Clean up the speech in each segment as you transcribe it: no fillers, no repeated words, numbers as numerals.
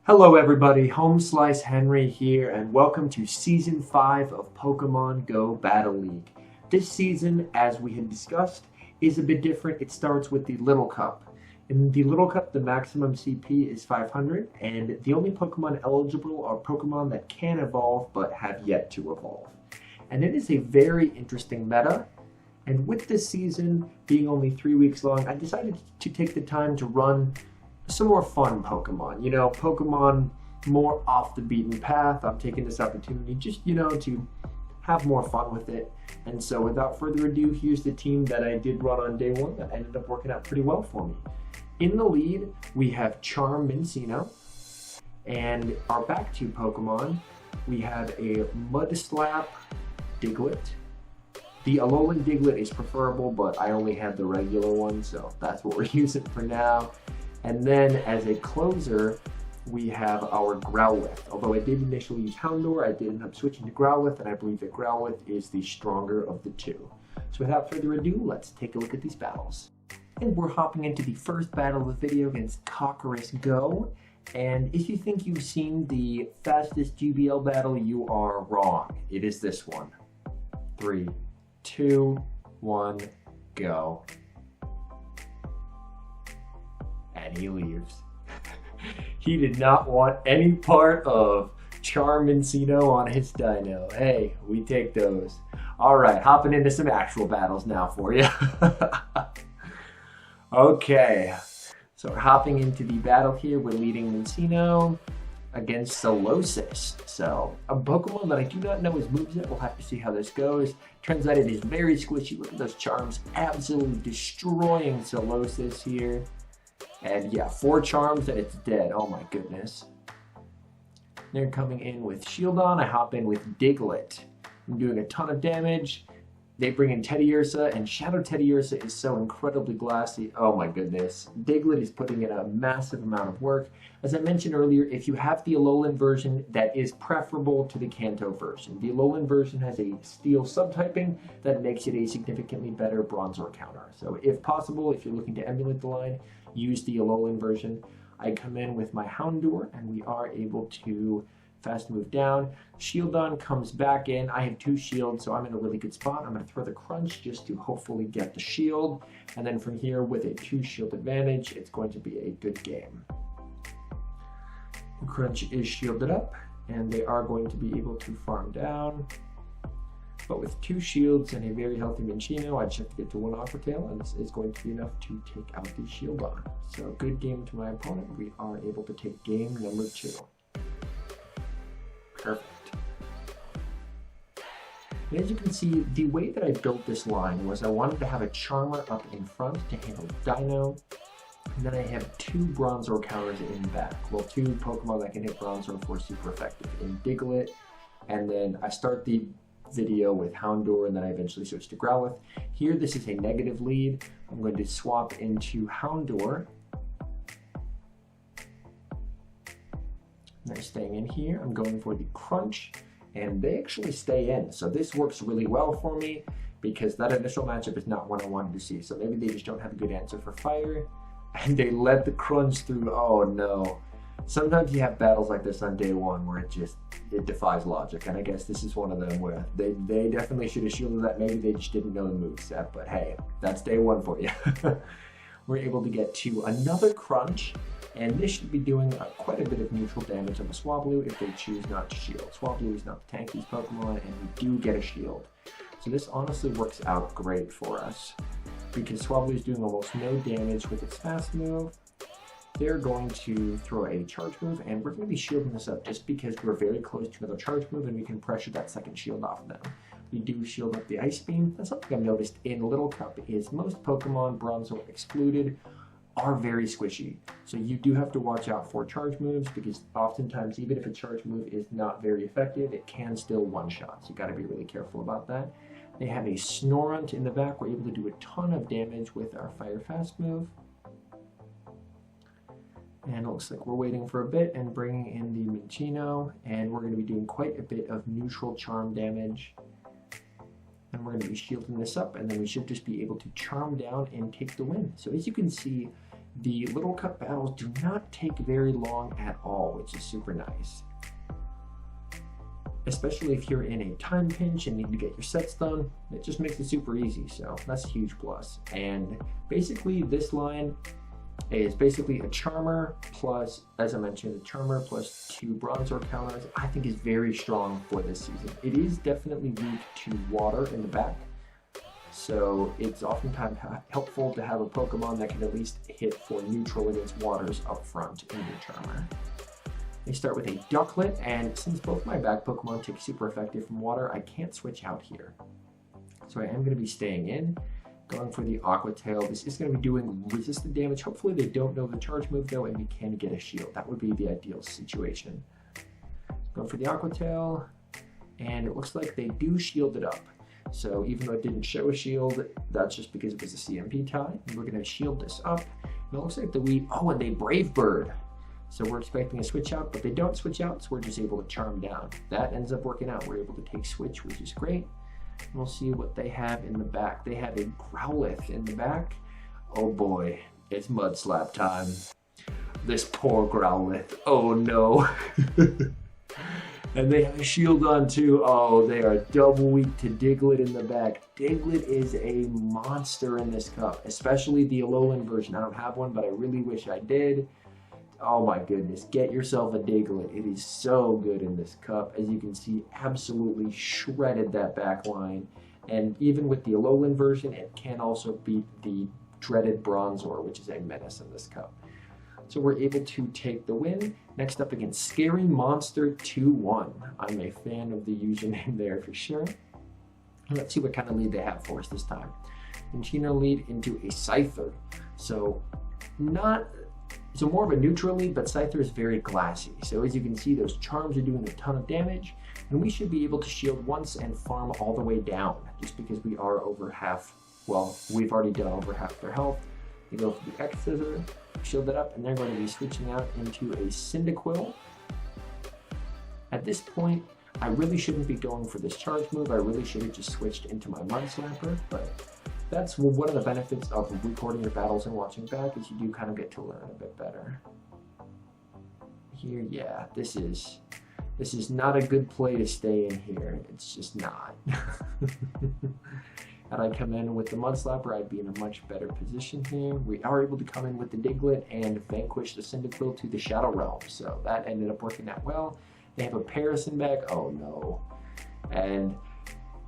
Hello everybody, HomeSliceHenry here, and welcome to Season 5 of Pokemon Go Battle League. This season, as we had discussed, is a bit different. It starts with the Little Cup. In the Little Cup, the maximum CP is 500, and the only Pokemon eligible are Pokemon that can evolve but have yet to evolve. And it is a very interesting meta, and with this season being only 3 weeks long, I decided to take the time to run some more fun Pokemon. Pokemon more off the beaten path. I'm taking this opportunity just, to have more fun with it. And so without further ado, here's the team that I did run on day one that ended up working out pretty well for me. In the lead, we have Charm-Minccino. And our back two Pokemon, we have a Mudslap Diglett. The Alolan Diglett is preferable, but I only have the regular one, so that's what we're using for now. And then as a closer, we have our Growlithe. Although I did initially use Houndour, I did end up switching to Growlithe, and I believe that Growlithe is the stronger of the two. So without further ado, let's take a look at these battles. And we're hopping into the first battle of the video against Cocorus Go. And if you think you've seen the fastest GBL battle, you are wrong. It is this one. 3, 2, 1, go. And he leaves. He did not want any part of Charm-Minccino on his dino. Hey, we take those. Alright, hopping into some actual battles now for you. Okay, so we're hopping into the battle here. We're leading Minccino against Solosis. So, a Pokemon that I do not know his moveset. We'll have to see how this goes. Turns out it is very squishy. Look at those charms absolutely destroying Solosis here. And yeah, 4 charms and it's dead. Oh my goodness. They're coming in with Shieldon. I hop in with Diglett. I'm doing a ton of damage. They bring in Teddiursa, and Shadow Teddiursa is so incredibly glassy. Oh my goodness. Diglett is putting in a massive amount of work. As I mentioned earlier, if you have the Alolan version, that is preferable to the Kanto version. The Alolan version has a Steel subtyping that makes it a significantly better Bronzor counter. So if possible, if you're looking to emulate the line, use the Alolan version. I come in with my Houndour, and we are able to fast move down. Shieldon comes back in. I have 2 shields, so I'm in a really good spot. I'm going to throw the Crunch just to hopefully get the shield. And then from here, with a 2 shield advantage, it's going to be a good game. The Crunch is shielded up, and they are going to be able to farm down. But with 2 shields and a very healthy Minccino, I just have to get to 1 Aqua Tail, and this is going to be enough to take out the Shieldon. So good game to my opponent. We are able to take game number 2. Perfect. And as you can see, the way that I built this line was I wanted to have a Charmer up in front to handle Dino, and then I have 2 Bronzor counters in back. Well, 2 Pokemon that can hit Bronzor for super effective in Diglett, and then I start the video with Houndour, and then I eventually switch to Growlithe. Here, this is a negative lead. I'm going to swap into Houndour. They're staying in here. I'm going for the Crunch, and they actually stay in. So this works really well for me because that initial matchup is not what I wanted to see. So maybe they just don't have a good answer for Fire, and they let the Crunch through. Oh no. Sometimes you have battles like this on day one where it defies logic, and I guess this is one of them where they definitely should have shielded that. Maybe they just didn't know the moveset, but hey, that's day one for you. We're able to get to another Crunch, and this should be doing quite a bit of neutral damage on the Swablu if they choose not to shield. Swablu is not the tankiest Pokemon, and we do get a shield. So this honestly works out great for us, because Swablu is doing almost no damage with its fast move. They're going to throw a charge move, and we're going to be shielding this up just because we're very close to another charge move, and we can pressure that second shield off them. We do shield up the Ice Beam. That's something I've noticed in Little Cup is most Pokemon, Bronzor excluded, are very squishy. So you do have to watch out for charge moves, because oftentimes, even if a charge move is not very effective, it can still one-shot. So you got to be really careful about that. They have a Snorunt in the back. We're able to do a ton of damage with our Fire Fast move. And it looks like we're waiting for a bit and bringing in the Minccino, and we're going to be doing quite a bit of neutral charm damage. And we're going to be shielding this up, and then we should just be able to charm down and take the win. So as you can see, The Little Cup battles do not take very long at all, which is super nice. Especially if you're in a time pinch and need to get your sets done, it just makes it super easy, so that's a huge plus. And basically this line is basically a Charmer plus, as I mentioned, a Charmer plus 2 Bronzor counters. I think is very strong for this season. It is definitely weak to water in the back, so it's oftentimes helpful to have a Pokemon that can at least hit for neutral against waters up front in your Charmer. They start with a Ducklet, and since both my back Pokemon take super effective from water, I can't switch out here. So I am going to be staying in, going for the Aqua Tail. This is going to be doing resistant damage. Hopefully they don't know the charge move though, and we can get a shield. That would be the ideal situation. Going for the Aqua Tail, and it looks like they do shield it up. So even though it didn't show a shield, that's just because it was a CMP tie. And we're going to shield this up. And it looks like the Weed, oh, and they Brave Bird. So we're expecting a switch out, but they don't switch out, so we're just able to charm down. That ends up working out. We're able to take switch, which is great. And we'll see what they have in the back. They have a Growlithe in the back. Oh boy, it's Mud Slap time. This poor Growlithe. Oh no. And they have a shield on too. Oh, they are double weak to Diglett in the back. Diglett is a monster in this cup, especially the Alolan version. I don't have one, but I really wish I did. Oh my goodness, get yourself a Diglett. It is so good in this cup. As you can see, absolutely shredded that back line. And even with the Alolan version, it can also beat the dreaded Bronzor, which is a menace in this cup. So we're able to take the win. Next up against Scary Monster 2-1. I'm a fan of the username there for sure. Let's see what kind of lead they have for us this time. Minccino lead into a Scyther. So more of a neutral lead, but Scyther is very glassy. So as you can see, those charms are doing a ton of damage, and we should be able to shield once and farm all the way down, just because we are over half, well, we've already done over half their health. They go for the X Scissor, shield it up, and they're going to be switching out into a Cyndaquil. At this point, I really shouldn't be going for this charge move. I really should have just switched into my Mud Slapper, but that's one of the benefits of recording your battles and watching back, is you do kind of get to learn a bit better. Here, yeah, this is not a good play to stay in here. It's just not. Had I come in with the Mud Slapper, I'd be in a much better position here. We are able to come in with the Diglett and vanquish the Cyndaquil to the Shadow Realm, so that ended up working out well. They have a Parison back. Oh no. And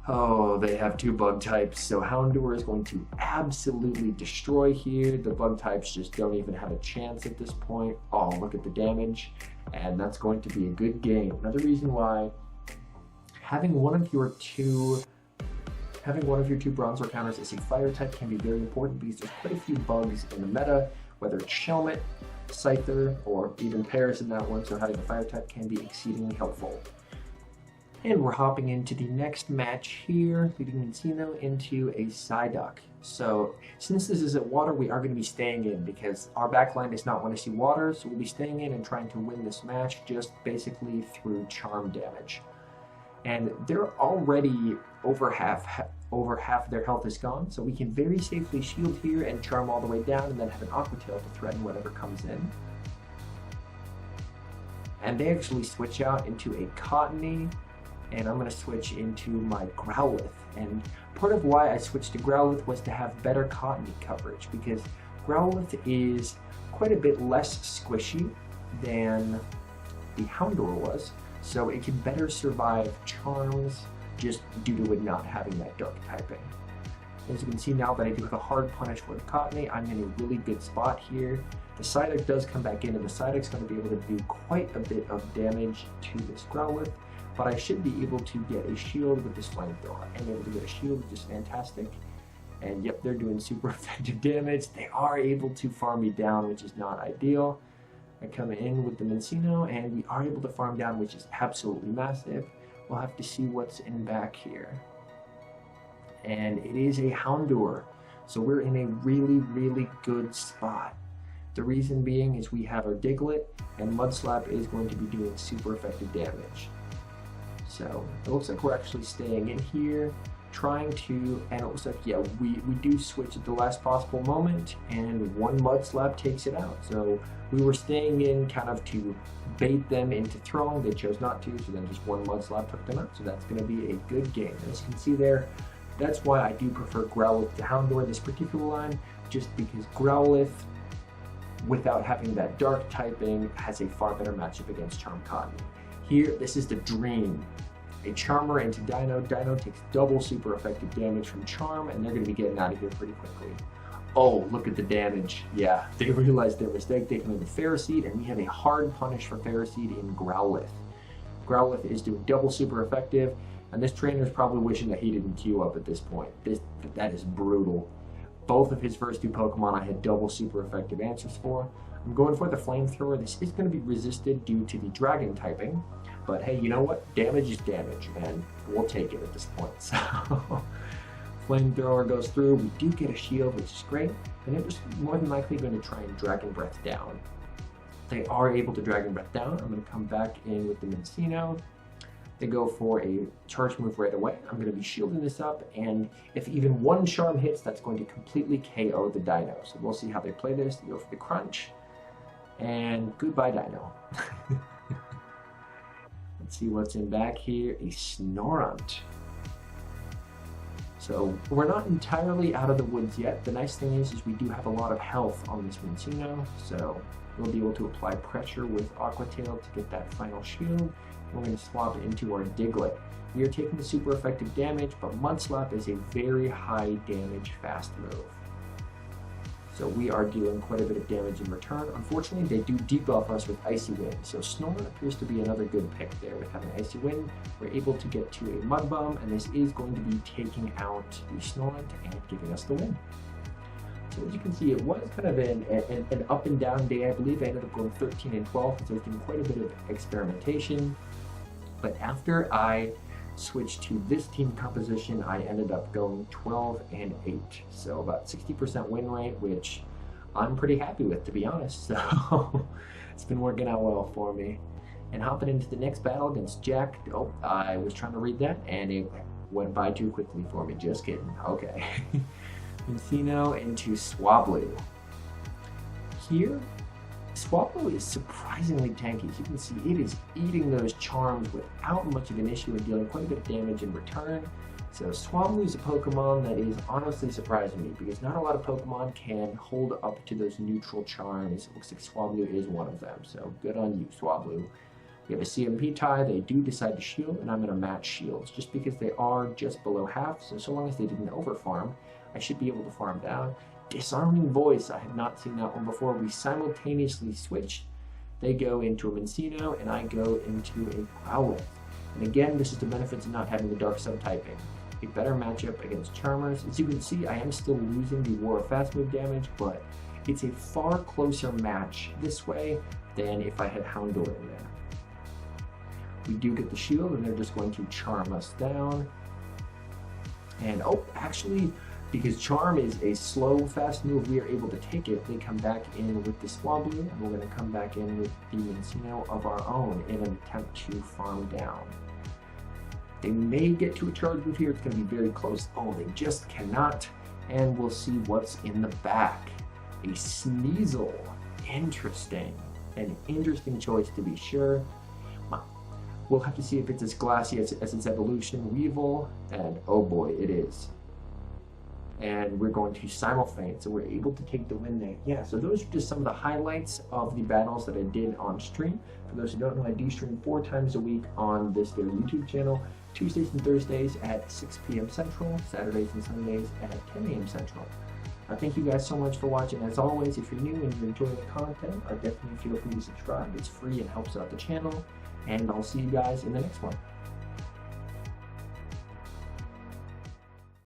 oh, they have 2 bug types, so Houndour is going to absolutely destroy here. The bug types just don't even have a chance at this point. Oh, look at the damage, and that's going to be a good game. Another reason why having one of your two Bronzor counters as a fire type can be very important, because there's quite a few bugs in the meta, whether it's Shelmet, Scyther, or even Paris in that one, so having a fire type can be exceedingly helpful. And we're hopping into the next match here, leading Minccino into a Psyduck. So since this is at water, we are going to be staying in, because our backline does not want to see water, so we'll be staying in and trying to win this match just basically through charm damage. And they're already over half their health is gone, so we can very safely shield here and charm all the way down, and then have an Aqua Tail to threaten whatever comes in. And they actually switch out into a Cottony, and I'm going to switch into my Growlithe. And part of why I switched to Growlithe was to have better Cottony coverage, because Growlithe is quite a bit less squishy than the Houndour was, so it can better survive charms just due to it not having that dark typing. As you can see now that I do have a hard punish for the Cottony, I'm in a really good spot here. The Psyduck does come back in, and the Psyduck's going to be able to do quite a bit of damage to this Growlithe, but I should be able to get a shield with this Flamethrower. I'm able to get a shield, which is fantastic. And yep, they're doing super effective damage. They are able to farm me down, which is not ideal. I come in with the Minccino, and we are able to farm down, which is absolutely massive. We'll have to see what's in back here. And it is a Houndour, so we're in a really, really good spot. The reason being is we have our Diglett, and Mud Slap is going to be doing super effective damage. So it looks like we're actually staying in here. trying to, and it looks like, yeah, we do switch at the last possible moment, and one mud slap takes it out. So we were staying in kind of to bait them into throwing. They chose not to, so then just one mud slap took them out. So that's going to be a good game. As you can see there, that's why I do prefer Growlithe to Houndour this particular line, just because Growlithe, without having that dark typing, has a far better matchup against Charm Cotton. Here, this is the dream. A Charmer into Dino. Dino takes double super effective damage from Charm, and they're going to be getting out of here pretty quickly. Oh, look at the damage. Yeah, they realized their mistake. They committed Ferroseed, and we have a hard punish for Ferroseed in Growlithe. Growlithe is doing double super effective, and this trainer is probably wishing that he didn't queue up at this point. That is brutal. Both of his first two Pokemon I had double super effective answers for. I'm going for the Flamethrower. This is going to be resisted due to the Dragon typing, but hey, you know what? Damage is damage, and we'll take it at this point. So, Flamethrower goes through. We do get a shield, which is great, and they're just more than likely going to try and Dragon Breath down. They are able to Dragon Breath down. I'm going to come back in with the Minccino. They go for a charge move right away. I'm going to be shielding this up, and if even one Charm hits, that's going to completely KO the Dino. So we'll see how they play this. They go for the Crunch, and goodbye Dino. Let's see what's in back here. A Snorunt. So we're not entirely out of the woods yet. The nice thing is we do have a lot of health on this Minccino, so we'll be able to apply pressure with Aqua Tail to get that final shield. We're going to swap it into our Diglett. We are taking the super effective damage, but Mud Slap is a very high damage fast move. So we are dealing quite a bit of damage in return. Unfortunately, they do debuff us with Icy Wind, so Snorunt appears to be another good pick there. With having Icy Wind, we're able to get to a Mud Bomb, and this is going to be taking out the Snorunt and giving us the win. So as you can see, it was kind of an up and down day. I believe I ended up going 13 and 12, so there's been quite a bit of experimentation. But after I switched to this team composition, I ended up going 12 and 8. So about 60% win rate, which I'm pretty happy with, to be honest. So it's been working out well for me. And hopping into the next battle against Jack. Oh, I was trying to read that, and it went by too quickly for me. Just kidding. Okay. Minccino into Swablu. Here, Swablu is surprisingly tanky. As you can see, it is eating those charms without much of an issue and dealing quite a bit of damage in return. So Swablu is a Pokemon that is honestly surprising me because not a lot of Pokemon can hold up to those neutral charms. It looks like Swablu is one of them, so good on you, Swablu. We have a CMP tie. They do decide to shield, and I'm going to match shields just because they are just below half. So long as they didn't overfarm, I should be able to farm down. Disarming Voice, I have not seen that one before. We simultaneously switch. They go into a Minccino, and I go into a Growlithe. And again, this is the benefits of not having the Dark subtyping. A better matchup against Charmers. As you can see, I am still losing the War of Fast Move damage, but it's a far closer match this way than if I had Houndour in there. We do get the shield, and they're just going to charm us down. And oh, actually, because Charm is a slow, fast move, we are able to take it. They come back in with the Swablu, and we're going to come back in with the Minccino of our own in an attempt to farm down. They may get to a charge move here. It's going to be very close. Oh, they just cannot. And we'll see what's in the back. A Sneasel. Interesting. An interesting choice to be sure. We'll have to see if it's as glassy as its evolution, Weevil, and oh boy, it is. And we're going to simulfeint, so we're able to take the win there. Yeah, so those are just some of the highlights of the battles that I did on stream. For those who don't know, I do stream 4 times a week on this very YouTube channel, Tuesdays and Thursdays at 6 p.m. Central, Saturdays and Sundays at 10 a.m. Central. Thank you guys so much for watching. As always, if you're new and you're enjoying the content, definitely feel free to subscribe. It's free and helps out the channel. And I'll see you guys in the next one.